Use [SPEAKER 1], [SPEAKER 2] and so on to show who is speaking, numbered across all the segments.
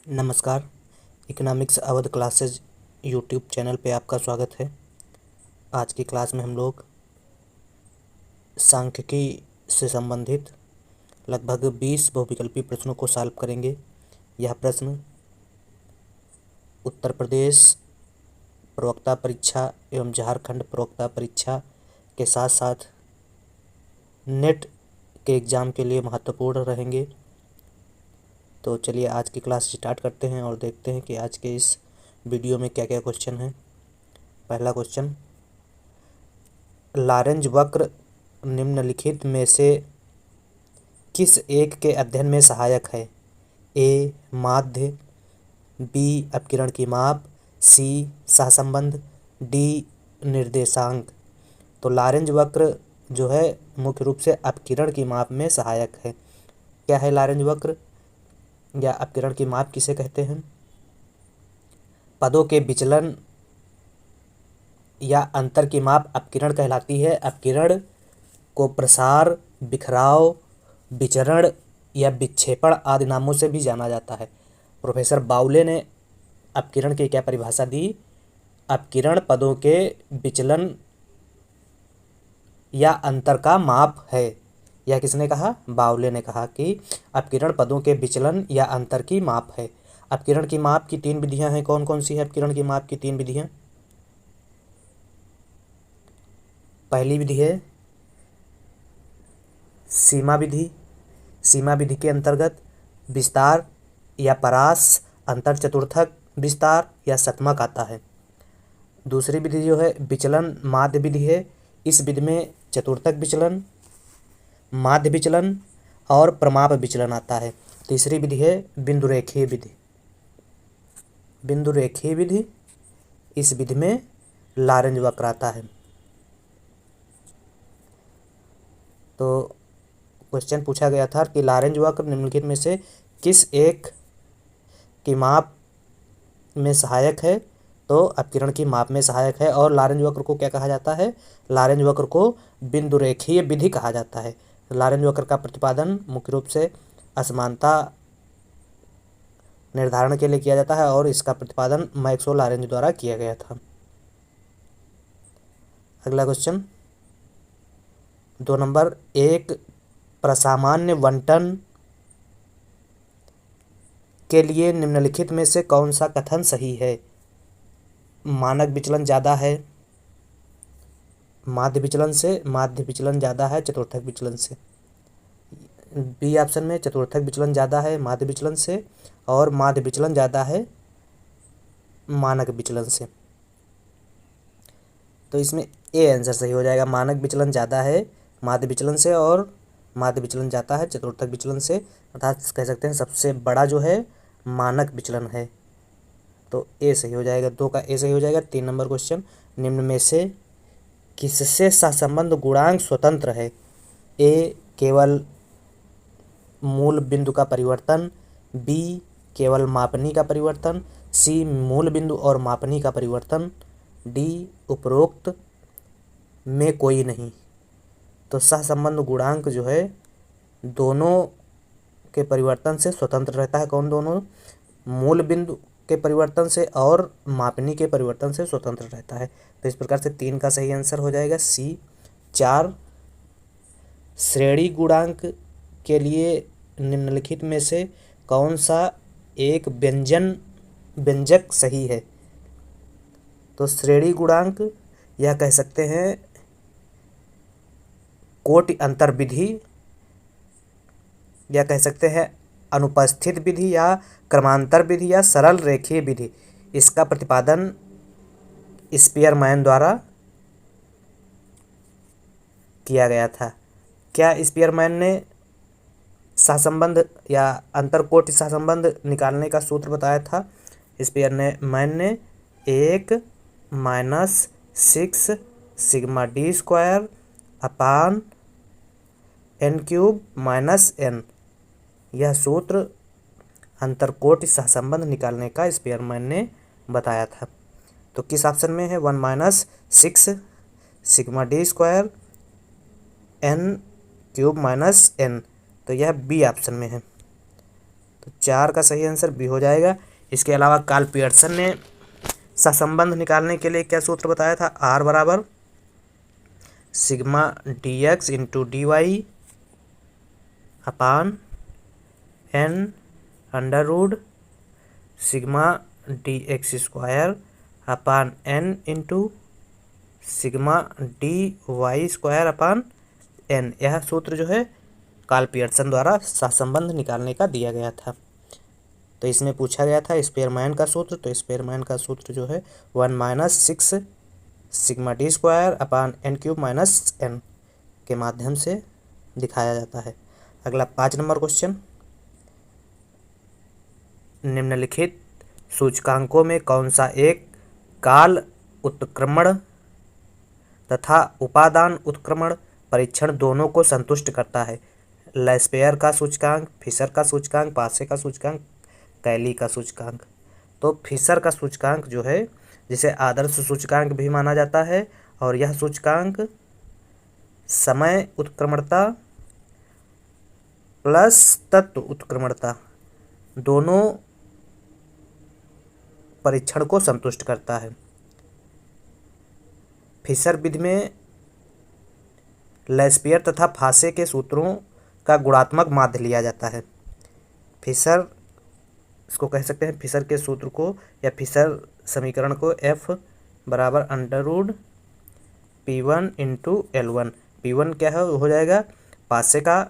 [SPEAKER 1] नमस्कार। Economics Awadh classes YouTube channel पे आपका स्वागत है। आज की क्लास में हम लोग सांख्यिकी से संबंधित लगभग 20 बहुविकल्पी प्रश्नों को सॉल्व करेंगे। यह प्रश्न उत्तर प्रदेश प्रवक्ता परीक्षा एवं झारखंड प्रवक्ता परीक्षा के साथ साथ नेट के एग्ज़ाम के लिए महत्वपूर्ण रहेंगे। तो चलिए आज की क्लास स्टार्ट करते हैं और देखते हैं कि आज के इस वीडियो में क्या क्या क्वेश्चन हैं। पहला क्वेश्चन, लॉरेंज वक्र निम्नलिखित में से किस एक के अध्ययन में सहायक है? ए माध्य, बी अपकिरण की माप, सी सहसंबंध, डी निर्देशांक। तो लॉरेंज वक्र जो है मुख्य रूप से अपकिरण की माप में सहायक है। क्या है लॉरेंज वक्र या अपकिरण की माप किसे कहते हैं? पदों के विचलन या अंतर की माप अपकिरण कहलाती है। अपकिरण को प्रसार, बिखराव, विचरण या विक्षेपण आदि नामों से भी जाना जाता है। प्रोफेसर बाउले ने अपकिरण की क्या परिभाषा दी? अपकिरण पदों के विचलन या अंतर का माप है। यह किसने कहा? बाउले ने कहा कि अपकिरण पदों के विचलन या अंतर की माप है। अपकिरण की माप की 3 विधियां हैं। कौन कौन सी है अपकिरण की माप की 3 विधियां? पहली विधि है सीमा विधि। सीमा विधि के अंतर्गत विस्तार या परास, अंतर चतुर्थक विस्तार या शतमक आता है। दूसरी विधि जो है विचलन माध्य विधि है। इस विधि में चतुर्थक विचलन, माध्य विचलन और प्रमाप विचलन आता है। तीसरी विधि है बिंदु रेखीय विधि। बिंदु रेखीय विधि, इस विधि में लॉरेंज वक्र आता है। तो क्वेश्चन पूछा गया था कि लॉरेंज वक्र निम्नलिखित में से किस एक की माप में सहायक है? तो अपकिरण की माप में सहायक है। और लॉरेंज वक्र को क्या कहा जाता है? लॉरेंज वक्र को बिंदु रेखीय विधि कहा जाता है। लॉरेंज वक्र का प्रतिपादन मुख्य रूप से असमानता निर्धारण के लिए किया जाता है और इसका प्रतिपादन मैक्सवेल लॉरेंज द्वारा किया गया था। अगला क्वेश्चन 2 नंबर, एक प्रसामान्य बंटन के लिए निम्नलिखित में से कौन सा कथन सही है? मानक विचलन ज़्यादा है माध्य विचलन से, माध्य विचलन ज़्यादा है चतुर्थक विचलन से। बी ऑप्शन में चतुर्थक विचलन ज़्यादा है माध्य विचलन से और माध्य विचलन ज़्यादा है मानक विचलन से। तो इसमें ए आंसर सही हो जाएगा। मानक विचलन ज़्यादा है माध्य विचलन से और माध्य विचलन जाता है चतुर्थक विचलन से। अर्थात कह सकते हैं सबसे बड़ा जो है मानक विचलन है। तो ए सही हो जाएगा। 2 का ए सही हो जाएगा। 3 नंबर क्वेश्चन, निम्न में से किससे सहसंबंध गुणांक स्वतंत्र है? ए केवल मूल बिंदु का परिवर्तन, बी केवल मापनी का परिवर्तन, सी मूल बिंदु और मापनी का परिवर्तन, डी उपरोक्त में कोई नहीं। तो सहसंबंध गुणांक जो है दोनों के परिवर्तन से स्वतंत्र रहता है। कौन दोनों? मूल बिंदु के परिवर्तन से और मापनी के परिवर्तन से स्वतंत्र रहता है। तो इस प्रकार से 3 का सही आंसर हो जाएगा सी। 4, श्रेणी गुणांक के लिए निम्नलिखित में से कौन सा एक व्यंजक सही है? तो श्रेणी गुणांक यह कह सकते हैं कोटि अंतर विधि, या कह सकते हैं अनुपस्थित विधि या क्रमांतर विधि या सरल रेखीय विधि। इसका प्रतिपादन स्पीयरमैन द्वारा किया गया था। क्या स्पीयरमैन ने सहसंबंध या अंतरकोटि सहसंबंध निकालने का सूत्र बताया था? स्पीयरमैन ने 1 - 6 सिग्मा डी स्क्वायर अपान n³ - n, यह सूत्र अंतरकोटि सहसंबंध निकालने का स्पीयरमैन ने बताया था। तो किस ऑप्शन में है? 1 - 6 sigma D square n³ - n। तो यह बी ऑप्शन में है। तो 4 का सही आंसर बी हो जाएगा। इसके अलावा कार्ल पियर्सन ने सहसंबंध निकालने के लिए क्या सूत्र बताया था? आर बराबर sigma d x into d y upon n under root sigma d x square upon n into sigma d y square upon n. यह सूत्र जो है कार्ल पियर्सन द्वारा सहसंबंध निकालने का दिया गया था। तो इसमें पूछा गया था स्पेयरमैन का सूत्र। तो स्पेयरमैन का सूत्र जो है 1 - 6 sigma D square upon n cube minus n के माध्यम से दिखाया जाता है। अगला 5 नंबर क्वेश्चन, निम्नलिखित सूचकांकों में कौन सा एक काल उत्क्रमण तथा उपादान उत्क्रमण परीक्षण दोनों को संतुष्ट करता है? लैस्पेयर का सूचकांक, फिशर का सूचकांक, पासे का सूचकांक, कैली का सूचकांक। तो फिशर का सूचकांक जो है जिसे आदर्श सूचकांक भी माना जाता है, और यह सूचकांक समय उत्क्रमणता प्लस तत्व उत्क्रमणता दोनों परीक्षण को संतुष्ट करता है। फिशर विधि में लैस्पेयर तथा फासे के सूत्रों का गुणात्मक माध्य लिया जाता है। फिशर, इसको कह सकते हैं फिशर के सूत्र को या फिशर समीकरण को F बराबर under root P1 into L1। P1 क्या है, हो जाएगा पासे का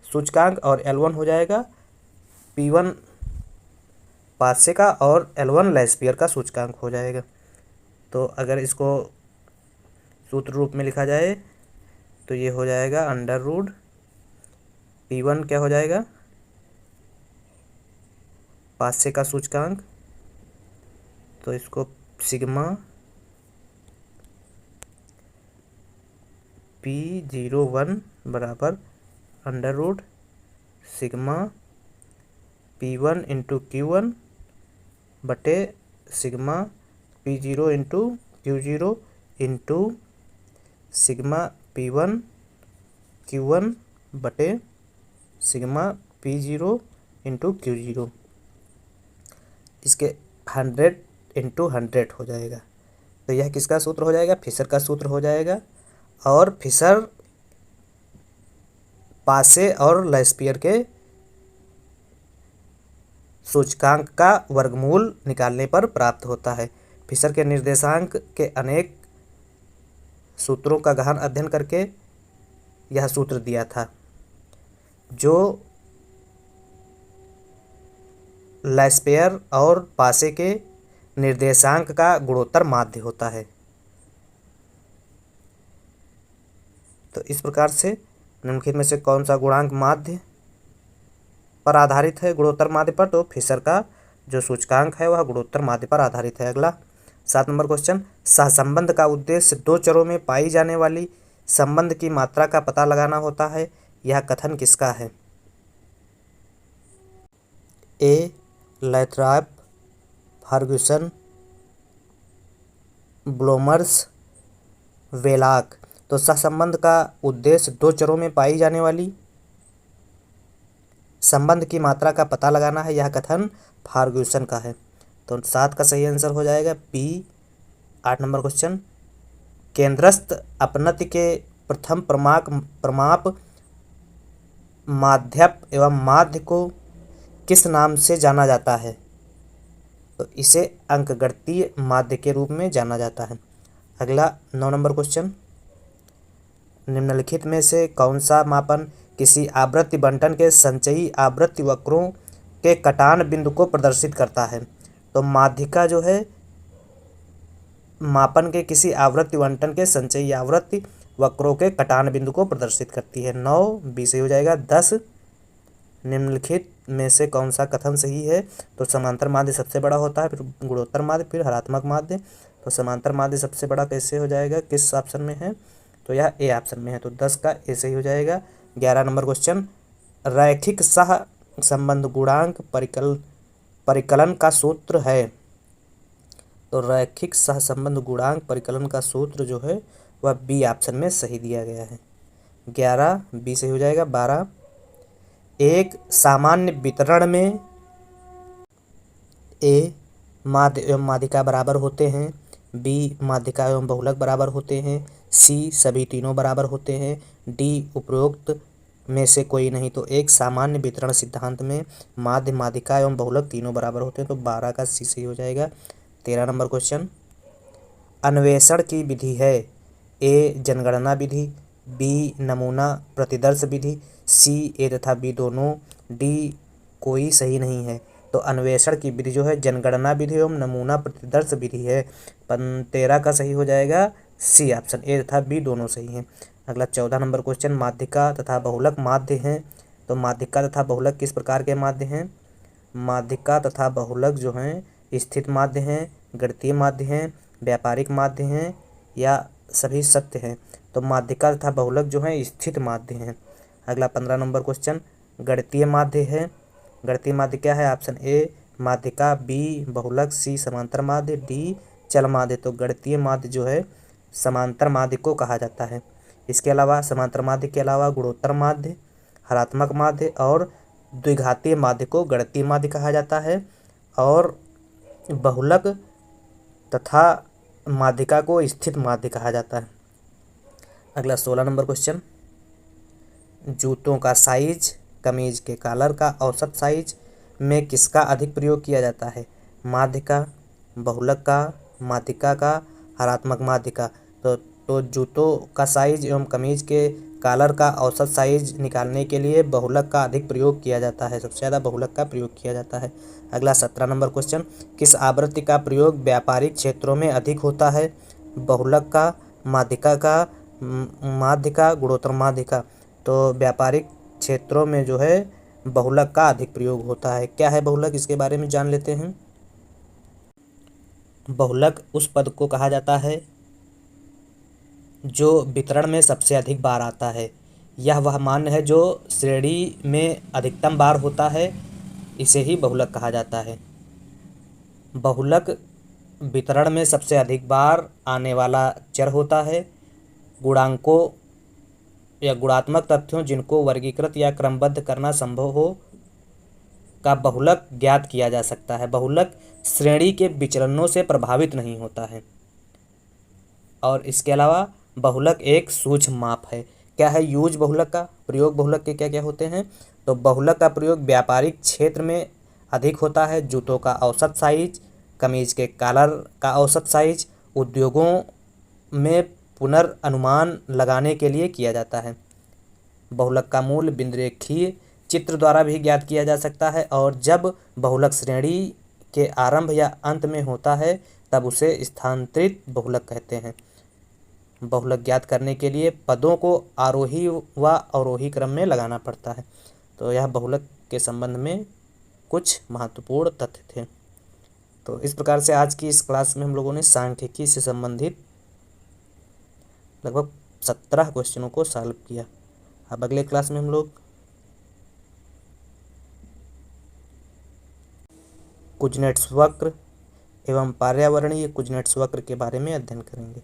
[SPEAKER 1] सूचकांक और L1 हो जाएगा P1 पासे का और L1 लैस्पेयर का सूचकांक हो जाएगा। तो अगर इसको सूत्र रूप में लिखा जाए तो ये हो जाएगा अंडर रूड P1 क्या हो जाएगा, पासे का सूचकांक, तो इसको सिग्मा P01 बराबर under root sigma P1 into Q1 बटे sigma P0 into Q0 into sigma P1 Q1 बटे सिग्मा P0 इंटू Q0। इसके 100 इंटू 100 हो जाएगा। तो यह किसका सूत्र हो जाएगा? फिशर का सूत्र हो जाएगा। और फिशर पासे और लैस्पेयर के सूचकांक का वर्गमूल निकालने पर प्राप्त होता है। फिशर के निर्देशांक के अनेक सूत्रों का गहन अध्ययन करके यह सूत्र दिया था, जो लैस्पेयर और पासे के निर्देशांक का गुणोत्तर माध्य होता है। तो इस प्रकार से निम्नलिखित में से कौन सा गुणांक माध्य पर आधारित है, गुणोत्तर माध्य पर? तो फिशर का जो सूचकांक है वह गुणोत्तर माध्य पर आधारित है। अगला 7 नंबर क्वेश्चन, सहसंबंध का उद्देश्य दो चरों में पाई जाने वाली संबंध की मात्रा का पता लगाना होता है। यह कथन किसका है? ए लैथ्रॉप, फर्ग्यूसन, ब्लोमर्स, वेलाक। तो सहसंबंध का उद्देश्य दो चरों में पाई जाने वाली संबंध की मात्रा का पता लगाना है। यह कथन फर्ग्यूसन का है। तो 7 का सही आंसर हो जाएगा बी। 8 नंबर क्वेश्चन, केंद्रस्थ अपनति के प्रथम प्रमाप माध्यक एवं माध्य को किस नाम से जाना जाता है? तो इसे अंकगणितीय माध्य के रूप में जाना जाता है। अगला 9 नंबर क्वेश्चन, निम्नलिखित में से कौन सा मापन किसी आवृत्ति बंटन के संचयी आवृत्ति वक्रों के कटान बिंदु को प्रदर्शित करता है? तो माध्यिका जो है मापन के किसी आवृत्ति बंटन के संचयी आवृत्ति वक्रों के कटान बिंदु को प्रदर्शित करती है। 9 बी से हो जाएगा। 10 निम्नलिखित में से कौन सा कथन सही है? तो समांतर माध्य सबसे बड़ा होता है, फिर गुणोत्तर माध्य, फिर हरात्मक माध्य। तो समांतर माध्य सबसे बड़ा कैसे हो जाएगा, किस ऑप्शन में है? तो यह ए ऑप्शन में है। तो 10 का ए सही हो जाएगा। 11 नंबर क्वेश्चन, रैखिक सह संबंध गुणांक परिकलन का सूत्र है। तो रैखिक सह संबंध गुणांक परिकलन का सूत्र जो है वह बी ऑप्शन में सही दिया गया है। 11 बी से हो जाएगा। 12 एक सामान्य वितरण में ए माध्य एवं माध्यिका बराबर होते हैं, बी माध्यिका एवं बहुलक बराबर होते हैं, सी सभी तीनों बराबर होते हैं, डी उपरोक्त में से कोई नहीं। तो एक सामान्य वितरण सिद्धांत में माध्य माध्यिका एवं बहुलक तीनों बराबर होते हैं। तो 12 का सी सही हो जाएगा। 13 नंबर क्वेश्चन, अन्वेषण की विधि है ए जनगणना विधि, बी नमूना प्रतिदर्श विधि, सी ए तथा बी दोनों, डी कोई सही नहीं है। तो अन्वेषण की विधि जो है जनगणना विधि एवं नमूना प्रतिदर्श विधि है। 13 का सही हो जाएगा सी ऑप्शन, ए तथा बी दोनों सही हैं। अगला 14 नंबर क्वेश्चन, माध्यिका तथा बहुलक माध्य हैं। तो माध्यिका तथा बहुलक किस प्रकार के माध्य हैं? माध्यिका तथा बहुलक जो हैं स्थित माध्य हैं, गणितीय माध्य हैं, व्यापारिक माध्य हैं या सभी सत्य हैं। तो माध्यिका तथा बहुलक जो हैं स्थित माध्य हैं। अगला 15 नंबर क्वेश्चन, गणितीय माध्य है। गणितीय माध्य क्या है? ऑप्शन ए माध्यिका, बी बहुलक, सी समांतर माध्य, डी चल माध्य। तो गणितीय माध्य जो है समांतर माध्य को कहा जाता है। इसके अलावा समांतर माध्य के अलावा गुणोत्तर माध्य, हरात्मक माध्य और द्विघातीय माध्य को गणितीय माध्य कहा जाता है और बहुलक तथा माध्यिका को स्थित माध्य कहा जाता है। अगला 16 नंबर क्वेश्चन, जूतों का साइज कमीज के कॉलर का औसत साइज में किसका अधिक प्रयोग किया जाता है? माध्यिका, बहुलक का, माध्यिका का, हरात्मक माध्यिका। तो जूतों का साइज एवं कमीज के कॉलर का औसत साइज निकालने के लिए बहुलक का अधिक प्रयोग किया जाता है। सबसे ज़्यादा बहुलक का प्रयोग किया जाता है। अगला 17 नंबर क्वेश्चन, किस आवृत्ति का प्रयोग व्यापारिक क्षेत्रों में अधिक होता है? बहुलक का, माध्यिका का, माध्यिका, गुणोत्तर माध्यिका। तो व्यापारिक क्षेत्रों में जो है बहुलक का अधिक प्रयोग होता है। क्या है बहुलक, इसके बारे में जान लेते हैं। बहुलक उस पद को कहा जाता है जो वितरण में सबसे अधिक बार आता है। यह वह मान है जो श्रेणी में अधिकतम बार होता है, इसे ही बहुलक कहा जाता है। बहुलक वितरण में सबसे अधिक बार आने वाला चर होता है। गुणांकों या गुणात्मक तथ्यों जिनको वर्गीकृत या क्रमबद्ध करना संभव हो का बहुलक ज्ञात किया जा सकता है। बहुलक श्रेणी के विचलनों से प्रभावित नहीं होता है। और इसके अलावा बहुलक एक सूक्ष्म माप है। क्या है यूज बहुलक का? प्रयोग बहुलक के क्या क्या होते हैं? तो बहुलक का प्रयोग व्यापारिक क्षेत्र में अधिक होता है। जूतों का औसत साइज, कमीज के कॉलर का औसत साइज, उद्योगों में पुनर्अनुमान लगाने के लिए किया जाता है। बहुलक का मूल बिंदुरेखीय चित्र द्वारा भी ज्ञात किया जा सकता है और जब बहुलक श्रेणी के आरंभ या अंत में होता है तब उसे स्थानांतरित बहुलक कहते हैं। बहुलक ज्ञात करने के लिए पदों को आरोही व अवरोही क्रम में लगाना पड़ता है। तो यह बहुलक के संबंध में कुछ महत्वपूर्ण तथ्य थे। तो इस प्रकार से आज की इस क्लास में हम लोगों ने सांख्यिकी से संबंधित लगभग 17 क्वेश्चनों को सॉल्व किया। अब अगले क्लास में हम लोग कुजनेट्स वक्र एवं पर्यावरणीय कुजनेट्स वक्र के बारे में अध्ययन करेंगे।